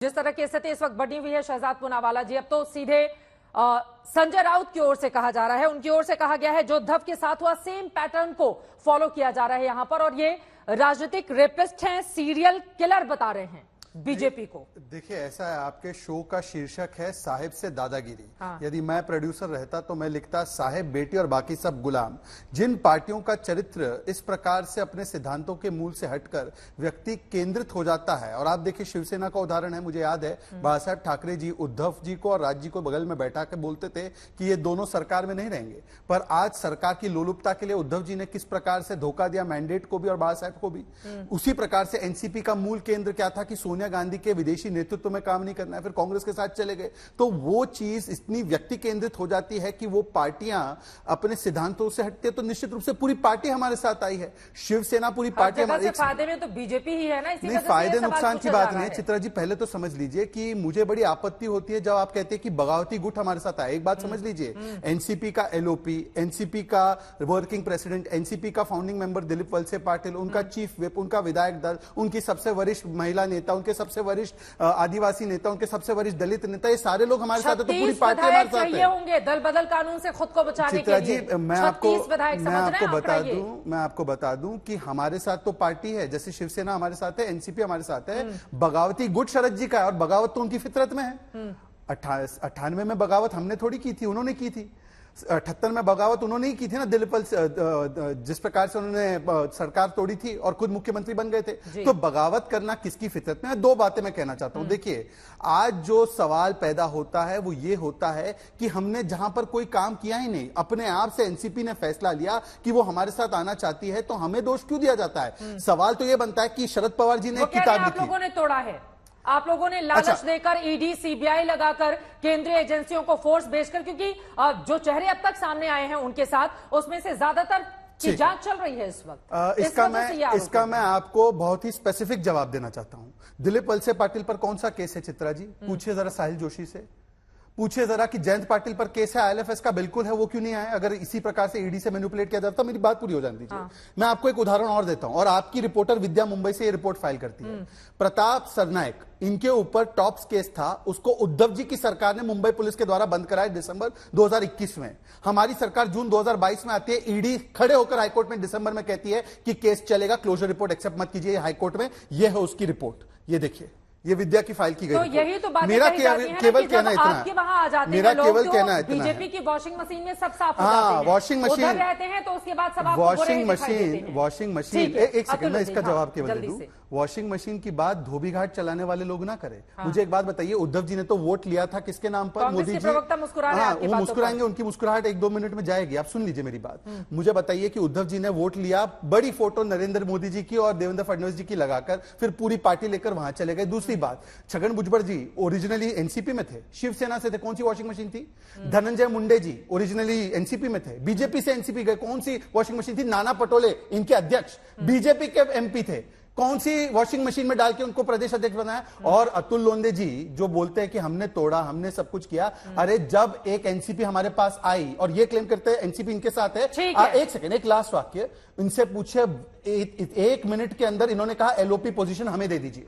जिस तरह की स्थिति इस वक्त बनी हुई है शहजाद पूनावाला जी, अब तो सीधे संजय राउत की ओर से कहा जा रहा है, उनकी ओर से कहा गया है जो उद्धव के साथ हुआ सेम पैटर्न को फॉलो किया जा रहा है यहां पर, और ये राजनीतिक रेपिस्ट हैं, सीरियल किलर बता रहे हैं बीजेपी को। देखिए, ऐसा है, आपके शो का शीर्षक है साहिब से दादागिरी। हाँ। यदि मैं प्रोड्यूसर रहता तो मैं लिखता साहिब, बेटी और बाकी सब गुलाम। जिन पार्टियों का चरित्र इस प्रकार से अपने सिद्धांतों के मूल से हटकर व्यक्ति केंद्रित हो जाता है, और आप देखिए शिवसेना का उदाहरण है, मुझे याद है बाला साहब ठाकरे जी उद्धव जी को और राज जी को बगल में बैठा के बोलते थे कि ये दोनों सरकार में नहीं रहेंगे, पर आज सरकार की लोलुपता के लिए उद्धव जी ने किस प्रकार से धोखा दिया मैंडेट को भी और बाला साहब को भी। उसी प्रकार से एनसीपी का मूल केंद्र क्या था कि सोनिया गांधी के विदेशी नेतृत्व में काम नहीं करना है, फिर कांग्रेस के साथ चले गए। तो वो चीज इतनी व्यक्ति केंद्रित हो जाती है कि वो पार्टियां अपने सिद्धांतों से हटती है, तो निश्चित रूप से पूरी पार्टी हमारे साथ आई है, शिवसेना पूरी पार्टी हमारे फायदे में तो बीजेपी ही है ना। नहीं, फायदे नुकसान की बात नहीं है चित्रा जी। पहले तो समझ लीजिए कि मुझे बड़ी आपत्ति होती है जब आप कहते हैं कि बगावती गुट हमारे साथ आए। एक बात समझ लीजिए, एनसीपी का एलओपी, एनसीपी का वर्किंग प्रेसिडेंट, एनसीपी का फाउंडिंग मेंबर दिलीप वलसे पाटिल, उनका चीफ व्हिप, उनका विधायक दल, उनकी सबसे वरिष्ठ महिला नेता, उनके सबसे वरिष्ठ आदिवासी नेता, उनके सबसे वरिष्ठ दलित नेता, ये सारे लोग हमारे साथ है, तो पूरी पार्टी हमारे साथ है। होंगे दल बदल कानून से खुद को बचाने के लिए। जी, मैं आपको बता दूं कि हमारे साथ तो पार्टी है, जैसे शिवसेना हमारे साथ है, एनसीपी हमारे साथ है, बगावती गुट शरद जी का है, और बगावत तो उनकी फितरत में है। 98 में बगावत हमने थोड़ी की थी, उन्होंने की थी। 78 में बगावत उन्होंने ही की थी ना, दिलीप जिस प्रकार से उन्होंने सरकार तोड़ी थी और खुद मुख्यमंत्री बन गए थे। तो बगावत करना किसकी फितरत में है? दो बातें मैं कहना चाहता हूं। देखिए, आज जो सवाल पैदा होता है वो ये होता है कि हमने जहां पर कोई काम किया ही नहीं, अपने आप से एनसीपी ने फैसला लिया कि वो हमारे साथ आना चाहती है, तो हमें दोष क्यों दिया जाता है? सवाल तो ये बनता है कि शरद पवार जी ने किताब लिखी, आप लोगों ने तोड़ा है, आप लोगों ने लालच देकर ईडी सीबीआई लगाकर केंद्रीय एजेंसियों को फोर्स भेजकर, क्योंकि जो चेहरे अब तक सामने आए हैं उनके साथ उसमें से ज्यादातर की जांच चल रही है इस वक्त। इसका मैं आपको बहुत ही स्पेसिफिक जवाब देना चाहता हूं। दिलीप वलसे पाटिल पर कौन सा केस है चित्रा जी? पूछिए जरा साहिल जोशी से, पूछिए जरा कि जयंत पाटिल पर केस है, आईएलएफएस का बिल्कुल है, वो क्यों नहीं आया? अगर इसी प्रकार से ईडी से मैनिपुलेट किया जाता, मेरी बात पूरी हो जाने दीजिए। मैं आपको एक उदाहरण और देता हूं, और आपकी रिपोर्टर विद्या मुंबई से ये रिपोर्ट फाइल करती है। प्रताप सरनायक, इनके ऊपर टॉप्स केस था, उसको उद्धव जी की सरकार ने मुंबई पुलिस के द्वारा बंद कराया दिसंबर 2021 में। हमारी सरकार जून 2022 में आती है, ईडी खड़े होकर हाईकोर्ट में दिसंबर में कहती है कि केस चलेगा, क्लोजर रिपोर्ट एक्सेप्ट मत कीजिए हाईकोर्ट में। यह है उसकी रिपोर्ट, ये देखिए, ये विद्या की फाइल की गई। तो यही तो बात मेरा केवल कहना इतना, आपके वहां आ जाते मेरा हैं लोग, केवल कहना इतना, बीजेपी की वॉशिंग मशीन में सब साफ हो जाते हैं। वॉशिंग मशीन उधर रहते हैं तो उसके बाद सब आपको वॉशिंग मशीन एक सेकंड में इसका जवाब केवल दे दूं। वॉशिंग मशीन की बात धोबी घाट चलाने वाले लोग ना करें। मुझे एक बात बताइए, उद्धव जी ने तो वोट लिया था किसके नाम पर? मोदी जी। वो मुस्कुराएंगे, उनकी मुस्कुराहट 1-2 मिनट में जाएगी। आप सुन लीजिए मेरी बात, मुझे बताइए कि उद्धव जी ने वोट लिया, बड़ी फोटो नरेंद्र मोदी जी की और देवेंद्र फडणवीस जी की लगाकर, फिर पूरी पार्टी लेकर वहां चले गए। दूसरी बात, छगन भुजबल जी ओरिजिनली एनसीपी में थे, शिवसेना से थे, कौन सी वॉशिंग मशीन थी? धनंजय मुंडे जी ओरिजिनली एनसीपी में थे, बीजेपी से एनसीपी गए, कौन सी वॉशिंग मशीन थी? नाना पटोले इनके अध्यक्ष बीजेपी के एमपी थे, कौन सी वॉशिंग मशीन में डाल के उनको प्रदेश अध्यक्ष बनाया? और अतुल लोंदे जी जो बोलते हैं कि हमने तोड़ा, हमने सब कुछ किया, अरे जब एक एनसीपी हमारे पास आई और ये क्लेम करते हैं एनसीपी इनके साथ है। एक सेकंड, एक लास्ट वाक्य, इनसे पूछे 1 मिनट के अंदर इन्होंने कहा एलओपी पोजीशन हमें दे दीजिए।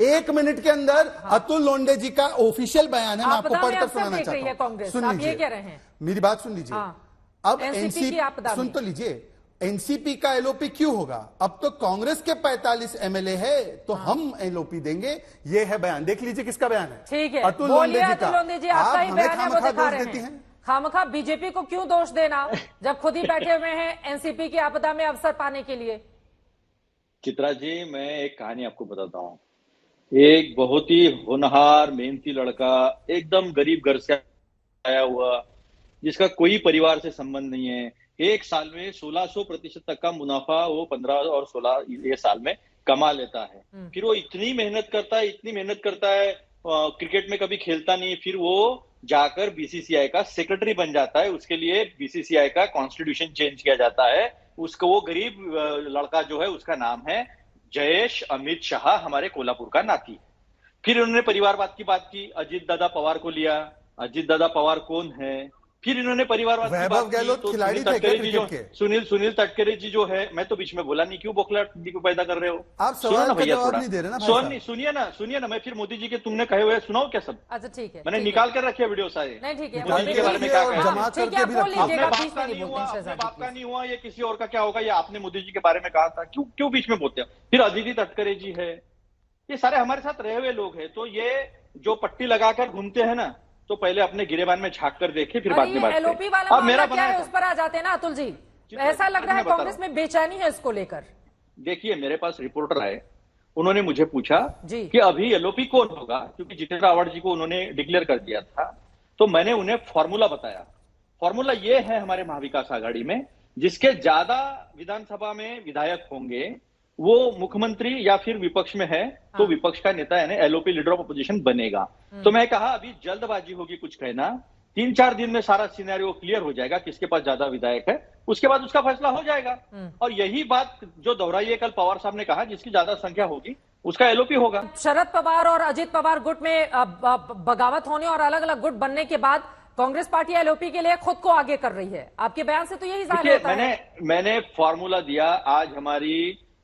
1 मिनट के अंदर अतुल लोंडे जी का ऑफिशियल बयान है, मैं आपको पढ़कर सुनाना चाहता हूं। सुन लीजिए, मेरी बात सुन लीजिए। अब एनसीपी सुन तो लीजिए, एनसीपी का एलओपी क्यों होगा? अब तो कांग्रेस के 45 एमएलए है, तो हम एलओपी देंगे। ये है बयान, देख लीजिए किसका बयान है। ठीक है, अतुल लोंडे जी का। आप हमें खामखा दोष देती हैं। खामखा बीजेपी को क्यों दोष देना जब खुद ही बैठे हुए हैं एनसीपी की आपदा में अवसर पाने के लिए? चित्रा जी, मैं एक कहानी आपको बताता हूँ। एक बहुत ही होनहार मेहनती लड़का, एकदम गरीब घर से आया हुआ, जिसका कोई परिवार से संबंध नहीं है, एक साल में 1600% तक का मुनाफा वो 15 और 16 ये साल में कमा लेता है। फिर वो इतनी मेहनत करता है, क्रिकेट में कभी खेलता नहीं, फिर वो जाकर बीसीसीआई का सेक्रेटरी बन जाता है। उसके लिए बीसीसीआई का कॉन्स्टिट्यूशन चेंज किया जाता है। उसको, वो गरीब लड़का जो है, उसका नाम है जयेश अमित शाह, हमारे कोल्हापुर का नाती। फिर उन्होंने परिवारवाद की बात की, अजीत दादा पवार को लिया। अजीत दादा पवार कौन है? फिर इन्होंने परिवारवाद की वैभव बात की, गहलोत तो खिलाड़ी थे क्या क्रिकेट के? सुनील तटकरे जी जो है, मैं तो बीच में बोला नहीं, क्यों बौखलाहट पैदा कर रहे हो? आप सुनो सवाल ना का भैया, जवाब थोड़ा नहीं दे रहे ना भाई साहब। सुनिए ना, मैं फिर मोदी जी के तुमने कहे हुए सुनाओ क्या सब? अच्छा ठीक है, मैंने ठीक है। निकाल कर रखे वीडियो सारे। नहीं ठीक है, मोदी जी के बारे में क्या कहा? जमा ठीक है, करके आप भी बोल रखिए। लीजिएगा, अपने बीच में नहीं बोलते हैं अपने शहजाद बाप जी, का please। नहीं हुआ, ये किसी और का क्या होगा? ये आपने मोदी जी के बारे में कहा था, क्यों बीच में बोलते हैं? फिर अदिति तटकरे जी है, ये सारे हमारे साथ रहे हुए लोग हैं। तो ये जो पट्टी लगाकर घूमते हैं ना, तो पहले अपने गिरेबान में झांक कर देखे, फिर बाद में बात एलओपी करें। वाला अब मेरा मामला क्या है, बनाया उस पर आ जाते हैं ना अतुल जी। जी, ऐसा लग रहा है मैं बता कांग्रेस रहा में बेचैनी है इसको लेकर। देखिए, मेरे पास रिपोर्टर आए, उन्होंने मुझे पूछा जी। कि अभी एलओपी कौन होगा, क्योंकि जितेंद्र आवाड़ जी को उन्होंने डिक्लेयर कर दिया था। तो मैंने उन्हें फॉर्मूला बताया। फॉर्मूला ये है हमारे महाविकास आघाड़ी में, जिसके ज्यादा विधानसभा में विधायक होंगे वो मुख्यमंत्री या फिर विपक्ष में है तो हाँ। विपक्ष का नेता यानी एलओपी लीडर ऑफ अपोजिशन बनेगा। तो मैं कहा अभी जल्दबाजी होगी कुछ कहना, 3-4 दिन में सारा सिनेरियो क्लियर हो जाएगा, किसके पास ज्यादा विधायक है, उसके बाद उसका फैसला हो जाएगा। और यही बात जो दोहराई है कल पवार साहब ने कहा, जिसकी ज्यादा संख्या होगी उसका एलओपी होगा। शरद पवार और अजित पवार गुट में बगावत होने और अलग अलग गुट बनने के बाद कांग्रेस पार्टी एलओपी के लिए खुद को आगे कर रही है। आपके बयान से तो यही जाहिर होता है। मैंने फॉर्मूला दिया। आज हमारी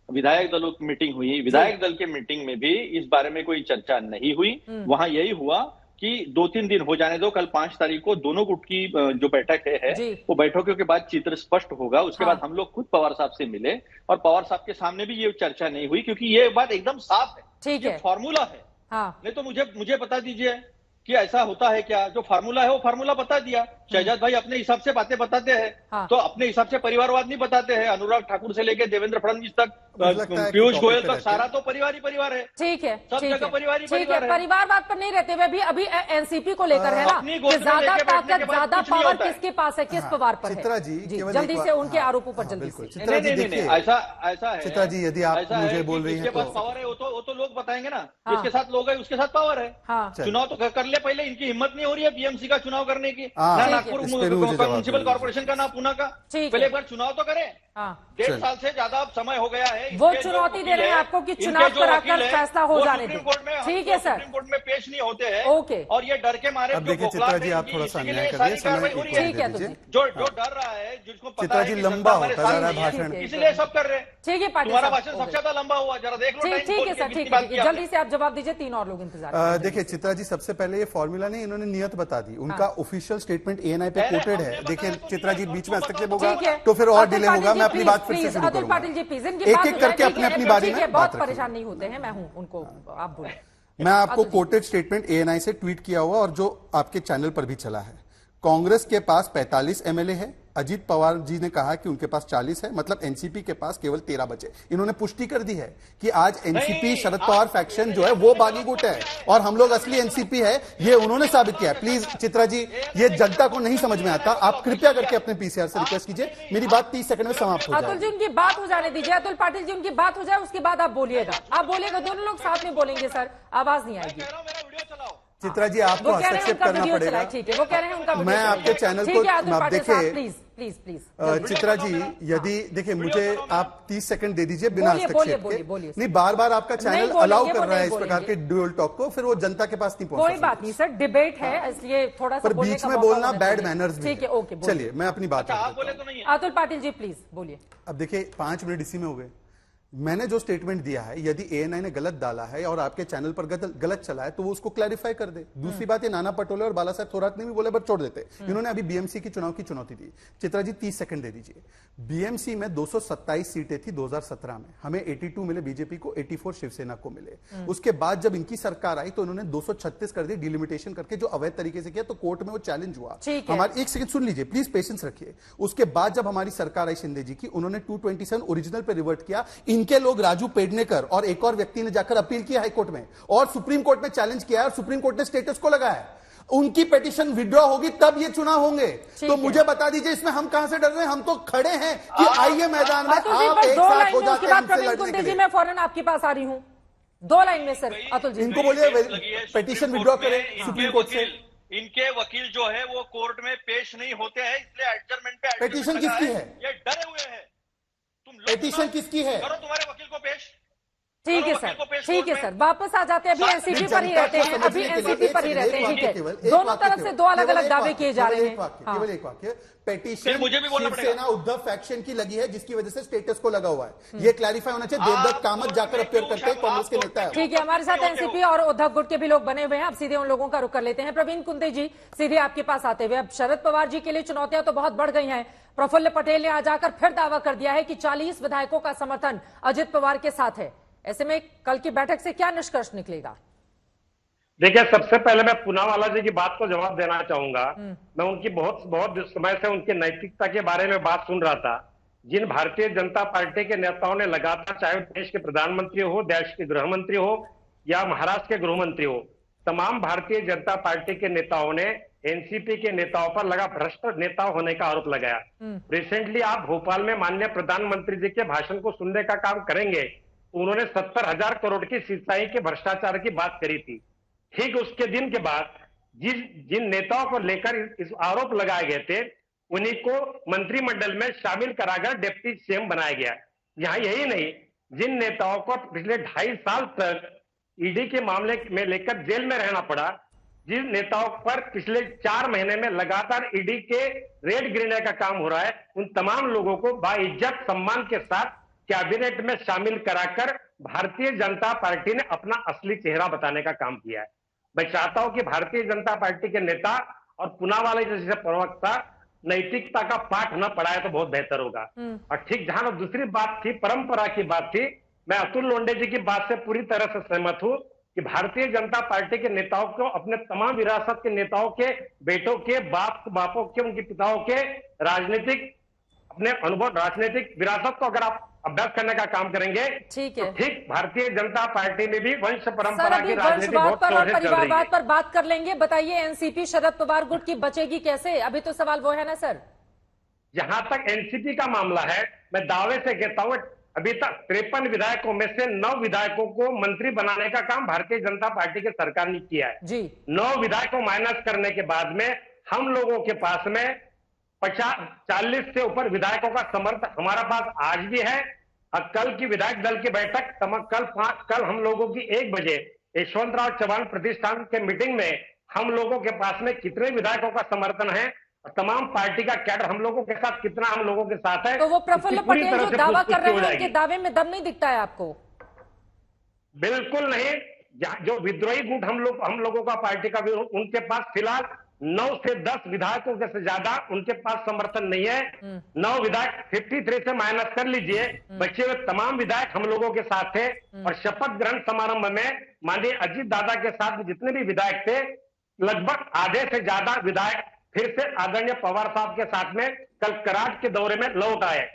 विधायक दलों की मीटिंग हुई, विधायक दल के मीटिंग में भी इस बारे में कोई चर्चा नहीं हुई। वहां यही हुआ कि 2-3 दिन हो जाने दो, कल 5 तारीख को दोनों गुट की जो बैठक है वो बैठकों के बाद चित्र स्पष्ट होगा। उसके बाद हम लोग खुद पवार साहब से मिले और पवार साहब के सामने भी ये चर्चा नहीं हुई, क्योंकि ये बात एकदम साफ है। ठीक है, फॉर्मूला है। हाँ। नहीं तो मुझे बता दीजिए कि ऐसा होता है क्या? जो फार्मूला है वो फार्मूला बता दिया। शहजाद भाई अपने हिसाब से बातें बताते हैं। हाँ। तो अपने हिसाब से परिवारवाद नहीं बताते हैं। अनुराग ठाकुर से लेके देवेंद्र फडणवीस तक, पीयूष गोयल तक, सारा तो परिवार ही परिवार है। ठीक है, सब जगह परिवार ही परिवार है। परिवारवाद पर नहीं रहते हुए भी अभी एनसीपी को लेकर है ना कि ज्यादा ताकत, ज्यादा पावर किसके पास है, किस पवार पर है। चित्रा जी, जल्दी से उनके आरोपों पर जल्दी से। चित्रा जी देखिए, ऐसा है चित्रा जी, यदि आप मुझे बोल रही हैं जिसके पास पावर है वो तो लोग बताएंगे ना, जिसके साथ लोग है उसके साथ पावर है। चुनाव तो कर ले पहले। इनकी हिम्मत नहीं हो रही है बीएमसी का चुनाव करने की, ना नागपुर म्युनिसिपल कॉर्पोरेशन का, ना पुणे का। पहले एक बार चुनाव तो करें। 1.5 साल से ज्यादा समय हो गया है। वो चुनौती दे रहे हैं आपको कि चुनाव कराकर फैसला हो जाने दें। ठीक है सर, सुप्रीम कोर्ट में पेश नहीं होते हैं। ओके। और ये डर के मारे अब देखिए चित्रा जी, आप थोड़ा सा अन्याय कर रही है, ठीक है। जो डर रहा है, जिसको पता चित्रा है जी कि लंबा जनता होता जा रहा है हमारे साथ भाषण। नहीं है, इसलिए सब कर रहे हैं। ठीक है पाटिल तुम्हारा साहब, भाषण सबसे ज्यादा लंबा हुआ, जरा देख लो। ठीक है सर, ठीक है, जल्दी से आप जवाब दीजिए। 3 और लोग इंतजार। देखिए चित्रा जी, सबसे पहले ये फॉर्मूला नहीं, इन्होंने नियत बता दी। उनका ऑफिशियल स्टेटमेंट एएनआई पे कोटेड है। देखिए चित्रा जी, बीच में हस्तक्षेप होगा तो फिर और डिले होगा। मैं अपनी बात फिर से शुरू करूंगा। पाटिल जी प्लीज, एक एक करके अपनी बारी में बहुत परेशान नहीं होते हैं, मैं हूं उनको, आप बोले। मैं आपको कोटेड स्टेटमेंट एएनआई से ट्वीट किया हुआ और जो आपके चैनल पर भी चला है। कांग्रेस के पास 45 एमएलए है। अजीत पवार जी ने कहा कि उनके पास 40 है, मतलब एनसीपी के पास केवल 13 बचे। इन्होंने पुष्टि कर दी है कि आज एनसीपी शरद पवार फैक्शन जो है वो बागी गुट है और हम लोग असली एनसीपी है, ये उन्होंने साबित किया है। प्लीज चित्रा जी, ये जनता को नहीं समझ में आता। आप कृपया करके अपने पीसीआर से रिक्वेस्ट कीजिए। मेरी बात 30 सेकंड में समाप्त हो जाए। अतुल जी उनकी बात हो जाने दीजिए। अतुल पाटिल जी उनकी बात हो जाए, उसके बाद आप बोलिएगा। आप बोलिएगा, दोनों लोग साथ में बोलेंगे सर, आवाज नहीं आएगी। चित्रा जी आपको हस्तक्षेप करना पड़ेगा। ठीक है, वो कह रहे हैं उनका मैं आपके चैनल को आप देखिए please please please. Chitra ji, यदि देखिए मुझे आप 30 सेकंड दे दीजिए बिना हस्तक्षेप के। नहीं, बार बार आपका चैनल अलाउ कर रहा है इस प्रकार के ड्यूअल टॉक को, फिर वो जनता के पास नहीं पहुंच। कोई बात नहीं सर, डिबेट है इसलिए थोड़ा सा बीच में बोलना बैड मैनर्स भी। ठीक है, ओके। चलिए मैं अपनी बात अतुल पाटिल जी प्लीज बोलिए। अब देखिए 5 मिनट इसी में हो गए। मैंने जो स्टेटमेंट दिया है, यदि एएनआई ने गलत डाला है और आपके चैनल पर गलत चला है तो वो उसको क्लैरिफाई कर दे। दूसरी बात, ये नाना पटोले और बाला साहब थोरात ने भी बोले बट छोड़ देते। इन्होंने अभी बीएमसी की चुनाव की चुनौती दी। चित्रा जी 30 सेकंड दे दीजिए। बीएमसी में 227 सीटें थी 2017 में, हमें 82 मिले बीजेपी को, 84 शिवसेना को मिले। उसके बाद जब इनकी सरकार आई तो उन्होंने 236 कर दी डिलिमिटेशन करके, जो अवैध तरीके से किया, तो कोर्ट में वो चैलेंज हुआ। हमारी एक सेकंड सुन लीजिए प्लीज, पेशेंस रखिए। उसके बाद जब हमारी सरकार आई शिंदे जी की, उन्होंने 227 ओरिजिनल पे रिवर्ट किया। इनके लोग राजू पेडनेकर और एक और व्यक्ति ने जाकर अपील किया हाईकोर्ट में और सुप्रीम कोर्ट में चैलेंज किया और सुप्रीम कोर्ट ने स्टेटस को लगाया। उनकी पिटीशन विड्रॉ होगी तब ये चुनाव होंगे। तो मुझे बता दीजिए इसमें हम कहां से डर रहे हैं? हम तो खड़े हैं कि आइए मैदान में, आप एक साथ हो जाते हैं हमसे लड़ने के लिए। मैं फौरन आपके पास आ रही हूं, 2 लाइन में सर। अतुल जी इनको बोलिए पिटीशन विड्रॉ करें सुप्रीम कोर्ट से। इनके वकील जो है वो कोर्ट में पेश नहीं होते हैं, इसलिए एडजर्नमेंट पे पिटीशन किसकी है? ये डरे हुए हैं। तुम पिटीशन किसकी है? करो तुम्हारे वकील को पेश। ठीक है सर, ठीक है सर, वापस आ जाते हैं। अभी एनसीपी पर ही रहते हैं, अभी एनसीपी पर ही रहते हैं। ठीक है, दोनों तरफ से दो अलग अलग दावे किए जा रहे हैं। केवल एक वाक्य, पेटिशन शिवसेना उद्धव फैक्शन की लगी है, जिसकी वजह से स्टेटस को लगा हुआ है। ये क्लैरिफाई होना चाहिए। देवदत्त कामत जाकर अपेयर करते हैं, कांग्रेस के नेता है। ठीक है, हमारे साथ एनसीपी और उद्धव गुट के भी लोग बने हुए हैं। अब सीधे उन लोगों का रुख कर लेते हैं। प्रवीण कुंदे जी, सीधे आपके पास आते हुए, अब शरद पवार जी के लिए चुनौतियां तो बहुत बढ़ गई हैं। प्रफुल्ल पटेल ने आज आकर फिर दावा कर दिया है कि 40 विधायकों का समर्थन अजित पवार के साथ है। ऐसे में कल की बैठक से क्या निष्कर्ष निकलेगा? देखिए, सबसे पहले मैं पूनावाला जी की बात को जवाब देना चाहूंगा। मैं उनकी बहुत समय से उनकी नैतिकता के बारे में बात सुन रहा था। जिन भारतीय जनता पार्टी के नेताओं ने लगातार, चाहे देश के प्रधानमंत्री हो, देश के गृह मंत्री हो या महाराष्ट्र के गृह मंत्री हो, तमाम भारतीय जनता पार्टी के नेताओं ने एनसीपी के नेताओं पर लगा भ्रष्ट नेता होने का आरोप लगाया। रिसेंटली आप भोपाल में माननीय प्रधानमंत्री जी के भाषण को सुनने का काम करेंगे, उन्होंने 70,000 करोड़ की सिंचाई के भ्रष्टाचार की बात करी थी। ठीक उसके दिन के बाद जिन नेताओं को लेकर इस आरोप लगाए गए थे, उन्हीं को मंत्रिमंडल में शामिल कराकर डिप्टी सीएम बनाया गया। यहाँ यही नहीं, जिन नेताओं को पिछले 2.5 साल तक ईडी के मामले में लेकर जेल में रहना पड़ा, जिन नेताओं पर पिछले 4 महीने में लगातार ईडी के रेड गिरने का काम हो रहा है, उन तमाम लोगों को बाइज्जत सम्मान के साथ कैबिनेट में शामिल कराकर भारतीय जनता पार्टी ने अपना असली चेहरा बताने का काम किया है। मैं चाहता हूं कि भारतीय जनता पार्टी के नेता और पूनावाला जैसे प्रवक्ता नैतिकता का पाठ न पढ़ाए तो बहुत बेहतर होगा। और ठीक जहां दूसरी बात थी, परंपरा की बात थी, मैं अतुल लोंढे जी की बात से पूरी तरह से सहमत हूं कि भारतीय जनता पार्टी के नेताओं को अपने तमाम विरासत के नेताओं के बेटों के बापों के, उनके पिताओं के राजनीतिक अपने अनुभव, राजनीतिक विरासत को अगर आप अभ्यास करने का काम करेंगे, ठीक है, तो ठीक भारतीय जनता पार्टी में भी वंश परंपरा की राजनीति बहुत पर और परिवारवाद पर बात कर लेंगे। बताइए, एनसीपी शरद पवार गुट की बचेगी कैसे? अभी तो सवाल वो है ना सर। जहां तक एनसीपी का मामला है, मैं दावे से कहता हूं, अभी तक 53 विधायकों में से 9 विधायकों को मंत्री बनाने का काम भारतीय जनता पार्टी की सरकार ने किया है जी। 9 विधायकों माइनस करने के बाद में हम लोगों के पास में 40 से ऊपर विधायकों का समर्थन हमारा पास आज भी है। और कल की विधायक दल की बैठक कल हम लोगों की 1 बजे यशवंतराव चव्हाण प्रतिष्ठान के मीटिंग में हम लोगों के पास में कितने विधायकों का समर्थन है और तमाम पार्टी का कैडर हम लोगों के साथ कितना हम लोगों के साथ है। तो वो प्रफुल्ल पटेल जो दावा कर रहे हैं, उनके दावे में दम नहीं दिखता है आपको? बिल्कुल नहीं। जो विद्रोही गुट हम लोगों का पार्टी का, उनके पास फिलहाल 9 से 10 विधायकों के से ज्यादा उनके पास समर्थन नहीं है। 9 विधायक 53 से माइनस कर लीजिए, बचे हुए तमाम विधायक हम लोगों के साथ थे। और शपथ ग्रहण समारोह में माननीय अजीत दादा के साथ जितने भी विधायक थे, लगभग आधे से ज्यादा विधायक फिर से आदरणीय पवार साहब के साथ में कल कराड़ के दौरे में लौट आए।